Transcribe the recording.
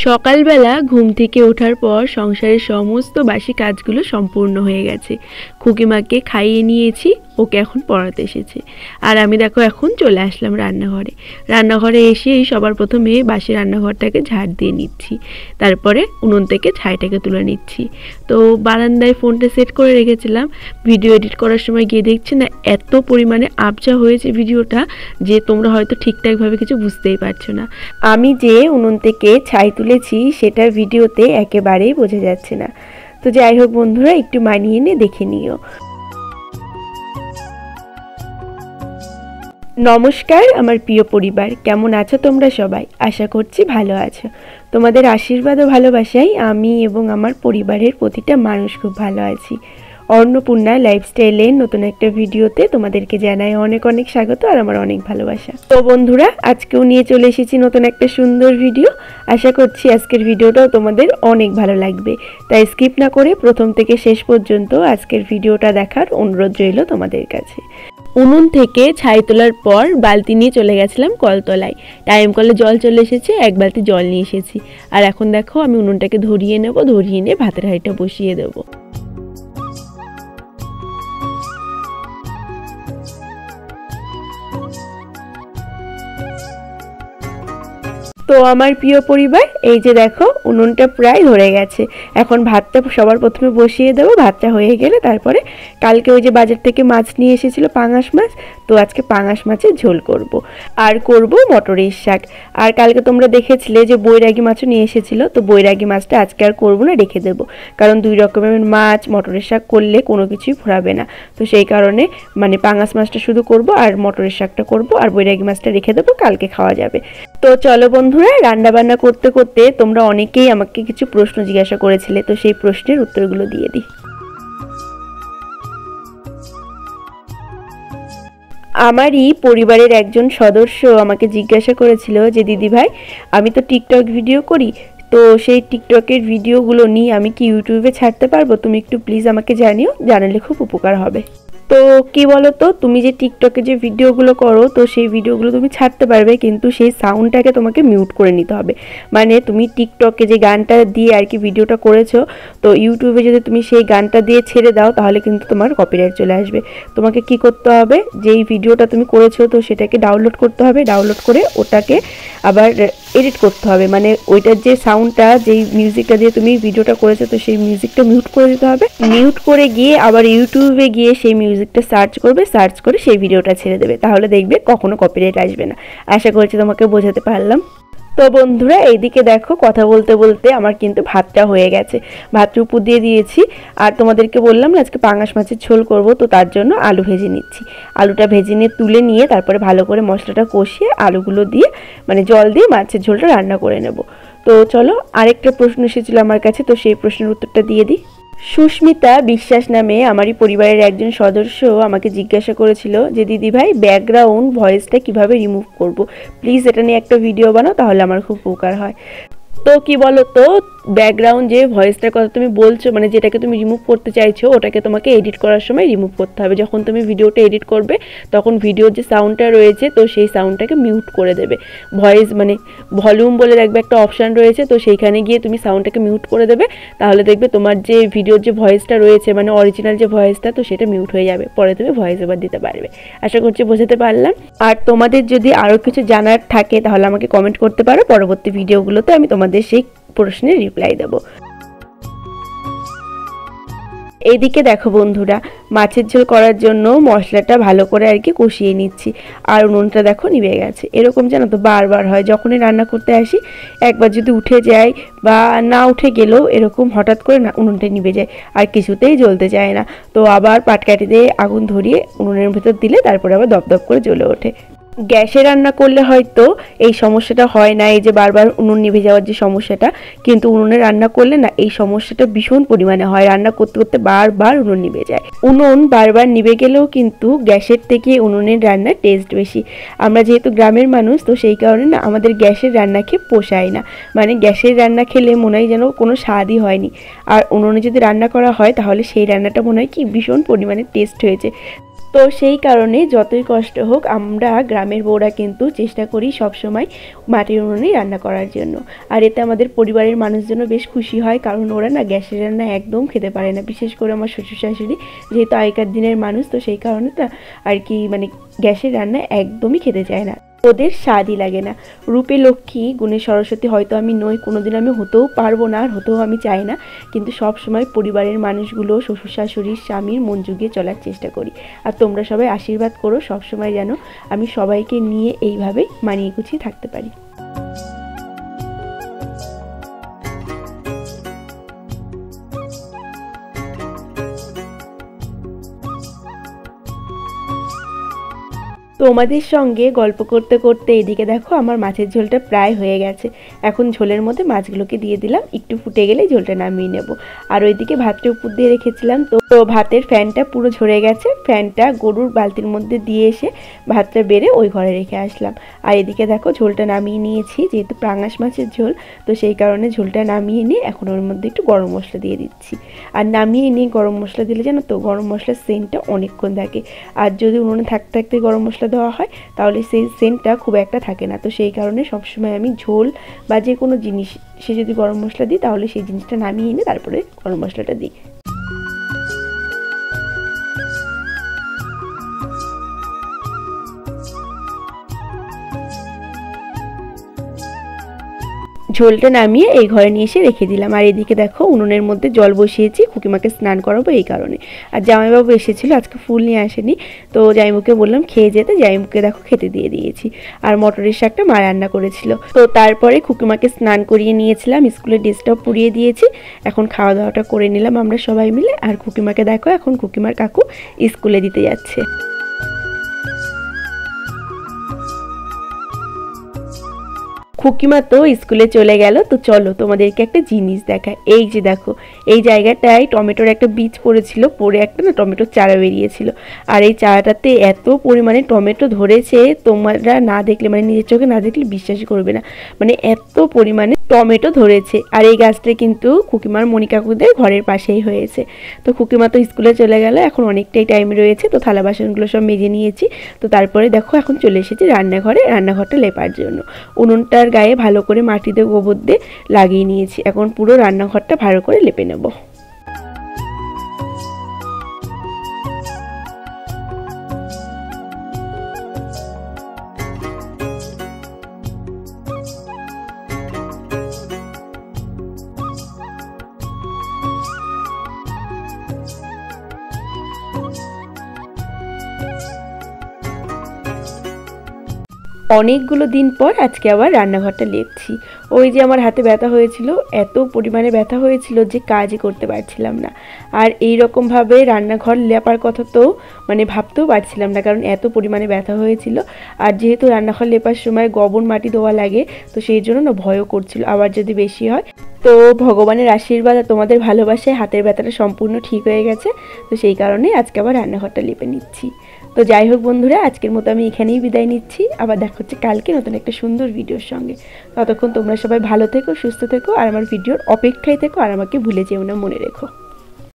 সকালবেলা ঘুম থেকে ওঠার পর সংসারের সমস্ত বাসি কাজগুলো সম্পূর্ণ হয়ে গেছে। খুকিমাকে খাইয়ে নিয়েছি, ওকে এখন পড়াতে এসেছে। আর আমি দেখো এখন চলে আসলাম রান্নাঘরে এসে সবার প্রথমে বাসি রান্নাঘরটাকে ঝাড় দিয়ে নিচ্ছি, তারপরে উনুন থেকে ছাইটাকে তুলে নিচ্ছি। তো বারান্দায় ফোনটা সেট করে রেখেছিলাম, ভিডিও এডিট করার সময় গিয়ে দেখছি না এত পরিমাণে আবজা হয়েছে ভিডিওটা যে তোমরা হয়তো ঠিকঠাকভাবে কিছু বুঝতেই পারছো না। আমি যে উনুন থেকে ছাই তুলেছি সেটা ভিডিওতে একেবারেই বোঝা যাচ্ছে না। তো যাই হোক বন্ধুরা, একটু মানিয়ে নিয়ে দেখে নিও। নমস্কার আমার প্রিয় পরিবার, কেমন আছো তোমরা সবাই? আশা করছি ভালো আছো। তোমাদের আশীর্বাদ ও ভালোবাসায় আমি এবং আমার পরিবারের প্রতিটা মানুষ খুব ভালো আছি। অন্নপূর্ণা লাইফস্টাইলের নতুন একটা ভিডিওতে তোমাদেরকে জানাই অনেক অনেক স্বাগত আর আমার অনেক ভালোবাসা। তো বন্ধুরা, আজকেও নিয়ে চলে এসেছি নতুন একটা সুন্দর ভিডিও। আশা করছি আজকের ভিডিওটাও তোমাদের অনেক ভালো লাগবে, তাই স্কিপ না করে প্রথম থেকে শেষ পর্যন্ত আজকের ভিডিওটা দেখার অনুরোধ রইল তোমাদের কাছে। উনুন থেকে ছাই তোলার পর বালতি নিয়ে চলে গেছিলাম কলতলায়। টাইম কলে জল চলে এসেছে, এক বালতি জল নিয়ে এসেছি। আর এখন দেখো আমি উনুনটাকে ধরিয়ে নেব, ধরিয়ে নিয়ে ভাতের হাঁড়িটা বসিয়ে দেবো। তো আমার প্রিয় পরিবার, এই যে দেখো উনুনটা প্রায় ধরে গেছে। এখন ভাতটা সবার প্রথমে বসিয়ে দেবো। ভাতটা হয়ে গেলে তারপরে কালকে ওই যে বাজার থেকে মাছ নিয়ে এসেছিল, পাঙাশ মাছ, তো আজকে পাঙাশ মাছের ঝোল করব। আর করব মটরের শাক। আর কালকে তোমরা দেখেছিলে যে বৈরাগী মাছও নিয়ে এসেছিল, তো বৈরাগী মাছটা আজকে আর করবো না, রেখে দেবো। কারণ দুই রকমের মাছ মটরের শাক করলে কোনো কিছুই ফুরাবে না। তো সেই কারণে মানে পাঙাশ মাছটা শুধু করব আর মটরের শাকটা করব, আর বৈরাগী মাছটা রেখে দেবো, কালকে খাওয়া যাবে। তো চলো বন্ধুরা, রান্না বান্না করতে করতে তোমরা অনেকেই আমাকে কিছু প্রশ্ন জিজ্ঞাসা করেছিলে, তো সেই প্রশ্নের উত্তরগুলো দিয়ে দিই। আমারই পরিবারের একজন সদস্য আমাকে জিজ্ঞাসা করেছিল যে দিদি ভাই, আমি তো টিকটক ভিডিও করি, তো সেই টিকটকের ভিডিওগুলো নিয়ে আমি কি ইউটিউবে ছাড়তে পারবো? তুমি একটু প্লিজ আমাকে জানিও, জানালে খুব উপকার হবে। তো কি বলো তো, তুমি যে টিকটকে যে ভিডিওগুলো করো, তো সেই ভিডিওগুলো তুমি ছাড়তে পারবে, কিন্তু সেই সাউন্ডটাকে তোমাকে মিউট করে নিতে হবে। মানে তুমি টিকটকে যে গানটা দিয়ে আর কি ভিডিওটা করেছো, তো ইউটিউবে যদি তুমি সেই গানটা দিয়ে ছেড়ে দাও তাহলে কিন্তু তোমার কপিরাইট চলে আসবে। তোমাকে কি করতে হবে, যেই ভিডিওটা তুমি করেছো তো সেটাকে ডাউনলোড করতে হবে, ডাউনলোড করে ওটাকে আবার এডিট করতে হবে। মানে ওইটার যে সাউন্ডটা, যেই মিউজিকটা দিয়ে তুমি ভিডিওটা করেছো, তো সেই মিউজিকটা মিউট করে দিতে হবে। মিউট করে গিয়ে আবার ইউটিউবে গিয়ে সেই মিউজিকটা সার্চ করবে, সার্চ করে সেই ভিডিওটা ছেড়ে দেবে, তাহলে দেখবে কখনো কপিরাইট আসবে না। আশা করছি তোমাকে বোঝাতে পারলাম। তো বন্ধুরা, এইদিকে দেখো কথা বলতে বলতে আমার কিন্তু ভাতটা হয়ে গেছে। ভাতটা উপর দিয়ে দিয়েছি। আর তোমাদেরকে বললাম না আজকে পাঙাশ মাছের ঝোল করব, তো তার জন্য আলু ভেজে নিচ্ছি। আলুটা ভেজে নিয়ে তুলে নিয়ে তারপরে ভালো করে মশলাটা কষিয়ে আলুগুলো দিয়ে মানে জল দিয়ে মাছের ঝোলটা রান্না করে নেব। তো চলো, আরেকটা প্রশ্ন এসেছিল আমার কাছে, তো সেই প্রশ্নের উত্তরটা দিয়ে দিই। সুস্মিতা বিশ্বাস নামে আমারই পরিবারের একজন সদস্য আমাকে জিজ্ঞাসা করেছিল যে দিদি ভাই, ব্যাকগ্রাউন্ড ভয়েসটা কিভাবে রিমুভ করব, প্লিজ এটা নিয়ে একটা ভিডিও বানাও, তাহলে আমার খুব উপকার হয়। তো কি বলো তো, ব্যাকগ্রাউন্ড যে ভয়েসটার কথা তুমি বলছো, মানে যেটাকে তুমি রিমুভ করতে চাইছো, ওটাকে তোমাকে এডিট করার সময় রিমুভ করতে হবে। যখন তুমি ভিডিওটা এডিট করবে তখন ভিডিওর যে সাউন্ডটা রয়েছে, তো সেই সাউন্ডটাকে মিউট করে দেবে। ভয়েস মানে ভলিউম বলে দেখবে একটা অপশান রয়েছে, তো সেইখানে গিয়ে তুমি সাউন্ডটাকে মিউট করে দেবে, তাহলে দেখবে তোমার যে ভিডিওর যে ভয়েসটা রয়েছে মানে অরিজিনাল যে ভয়েসটা, তো সেটা মিউট হয়ে যাবে, পরে তুমি ভয়েস ওভার দিতে পারবে। আশা করছি বোঝাতে পারলাম। আর তোমাদের যদি আরও কিছু জানার থাকে তাহলে আমাকে কমেন্ট করতে পারো, পরবর্তী ভিডিওগুলোতে আমি তোমাদের সেই প্রশ্নের রিপ্লাই দেব। এইদিকে দেখো বন্ধুরা, মাছের ঝোল করার জন্য মশলাটা ভালো করে আর কি কষিয়ে নিচ্ছি। আর উনুনটা দেখো নিভে গেছে। এরকম জানো তো বারবার হয়, যখনই রান্না করতে আসি একবার যদি উঠে যায় বা না উঠে গেলেও এরকম হঠাৎ করে না উনুনটা নিভে যায়, আর কিছুতেই জ্বলতে চায় না। তো আবার পাটকাঠি দিয়ে আগুন ধরিয়ে উনুনের ভেতর দিলে তারপরে আবার দপদপ করে জ্বলে ওঠে। গ্যাসে রান্না করলে হয়তো এই সমস্যাটা হয় না, এই যে বারবার উনুন নিভে যাওয়ার যে সমস্যাটা, কিন্তু উনুনে রান্না করলে না এই সমস্যাটা ভীষণ পরিমাণে হয়। রান্না করতে করতে বারবার উনুন নিভে যায়। উনুন বারবার নিভে গেলেও কিন্তু গ্যাসের থেকে উনুনের রান্নার টেস্ট বেশি। আমরা যেহেতু গ্রামের মানুষ, তো সেই কারণে না আমাদের গ্যাসের রান্না খেয়ে পোষায় না। মানে গ্যাসের রান্না খেলে মনে হয় যেন কোনো স্বাদই হয়নি, আর উনুনে যদি রান্না করা হয় তাহলে সেই রান্নাটা মনে হয় কি ভীষণ পরিমাণে টেস্ট হয়েছে। তো সেই কারণে যতই কষ্ট হোক আমরা গ্রামের বউরা কিন্তু চেষ্টা করি সব সময় মাটির উনুনে রান্না করার জন্য। আর এতে আমাদের পরিবারের মানুষজনও বেশ খুশি হয়, কারণ ওরা না গ্যাসের রান্না একদম খেতে পারে না, বিশেষ করে আমার শ্বশুর শাশুড়ি যেহেতু আগেকার দিনের মানুষ, তো সেই কারণে তা আর কি মানে গ্যাসের রান্না একদমই খেতে চায় না, ওদের স্বাদই লাগে না। রূপে লক্ষ্মী গুণে সরস্বতী হয়তো আমি নই, কোনোদিন আমি হতেও পারবো না, আর হতেও আমি চাই না, কিন্তু সব সময় পরিবারের মানুষগুলো শ্বশুর শাশুড়ির স্বামীর মন জুগিয়ে চলার চেষ্টা করি। আর তোমরা সবাই আশীর্বাদ করো সব সময় যেন আমি সবাইকে নিয়ে এইভাবেই মানিয়ে গুছিয়ে থাকতে পারি। তোমাদের সঙ্গে গল্প করতে করতে এদিকে দেখো আমার মাছের ঝোলটা প্রায় হয়ে গেছে। এখন ঝোলের মধ্যে মাছগুলোকে দিয়ে দিলাম, একটু ফুটে গেলে ঝোলটা নামিয়ে নেব। আর ওইদিকে ভাতটা উপর দিয়ে রেখেছিলাম, তো ভাতের ফ্যানটা পুরো ঝরে গেছে, ফ্যানটা গরুর বালতির মধ্যে দিয়ে এসে ভাতটা বেড়ে ওই ঘরে রেখে আসলাম। আর এদিকে দেখো ঝোলটা নামিয়ে নিয়েছি, যেহেতু পাঙাশ মাছের ঝোল, তো সেই কারণে ঝোলটা নামিয়ে নিয়ে এখন ওর মধ্যে একটু গরম মশলা দিয়ে দিচ্ছি। আর নামিয়ে নিয়ে গরম মশলা দিলে জানো তো গরম মশলার সেন্টটা অনেকক্ষণ থাকে, আর যদি উনুনে থাকতে থাকতে গরম মশলা দেওয়া হয় তাহলে সেই সেন্টটা খুব একটা থাকে না। তো সেই কারণে সবসময় আমি ঝোল বা যে কোনো জিনিস সে যদি গরম মশলা দিই তাহলে সেই জিনিসটা নামিয়ে এনে তারপরে গরম মশলাটা দিই। ঝোলটা নামিয়ে এই ঘরে নিয়ে এসে রেখে দিলাম। আর এদিকে দেখো উনুনের মধ্যে জল বসিয়েছি, খুকিমাকে স্নান করাবো এই কারণে। আর জামাইবাবু এসেছিলো, আজকে ফুল নিয়ে আসেনি, তো জামাইবাবুকে বললাম খেয়ে যেতে, জামাইবাবুকে দেখো খেতে দিয়ে দিয়েছি। আর মটরের শাকটা মা রান্না করেছিল। তো তারপরে খুকিমাকে স্নান করিয়ে নিয়েছিলাম, স্কুলের ড্রেসটাও পরিয়ে দিয়েছি। এখন খাওয়া দাওয়াটা করে নিলাম আমরা সবাই মিলে। আর খুকিমাকে দেখো এখন খুকিমার কাকু স্কুলে দিতে যাচ্ছে। খুকিমা তো স্কুলে চলে গেল। তো চলো তোমাদেরকে একটা জিনিস দেখায়। এই যে দেখো এই জায়গাটায় টমেটোর একটা বীজ পড়েছিল, পড়ে একটা না টমেটোর চারা বেরিয়েছিল। আর এই চারাটাতে এত পরিমাণে টমেটো ধরেছে, তোমরা না দেখলে মানে নিজের চোখে না দেখলে বিশ্বাসই করবে না, মানে এত পরিমাণে টমেটো ধরেছে। আর এই গাছটা কিন্তু খুকিমার মণি কাকুদের ঘরের পাশেই হয়েছে। তো খুকিমা তো স্কুলে চলে গেল, এখন অনেকটাই টাইম রয়েছে, তো থালা বাসনগুলো সব মেজে নিয়েছি। তো তারপরে দেখো এখন চলে এসেছি রান্নাঘরে, রান্নাঘরটা লেপার জন্য। উনুনটার গায়ে ভালো করে মাটি দিয়ে গোবর দিয়ে লাগিয়ে নিয়েছি, এখন পুরো রান্নাঘরটা ভালো করে লেপে নেব। অনেকগুলো দিন পর আজকে আবার রান্নাঘরটা লেপছি। ওই যে আমার হাতে ব্যথা হয়েছিল, এত পরিমাণে ব্যথা হয়েছিল যে কাজই করতে পারছিলাম না। আর এই রকমভাবে রান্নাঘর লেপার কথা তো মানে ভাবতেও পারছিলাম না, কারণ এত পরিমাণে ব্যথা হয়েছিল। আর যেহেতু রান্নাঘর লেপার সময় গোবর মাটি দেওয়া লাগে, তো সেই জন্য না ভয়ও করছিল আবার যদি বেশি হয়। তো ভগবানের আশীর্বাদ আর তোমাদের ভালোবাসায় হাতের ব্যথাটা সম্পূর্ণ ঠিক হয়ে গেছে। তো সেই কারণেই আজকে আবার রান্নাঘরটা লেপে নিচ্ছি। তো যাই হোক বন্ধুরা, আজকের মতো আমি এখানেই বিদায় নিচ্ছি। আবার দেখা হচ্ছে কালকে নতুন একটা সুন্দর ভিডিওর সঙ্গে। ততক্ষণ তোমরা সবাই ভালো থেকো, সুস্থ থেকো, আর আমার ভিডিওর অপেক্ষায় থেকো, আর আমাকে ভুলে যেও না, মনে রেখো।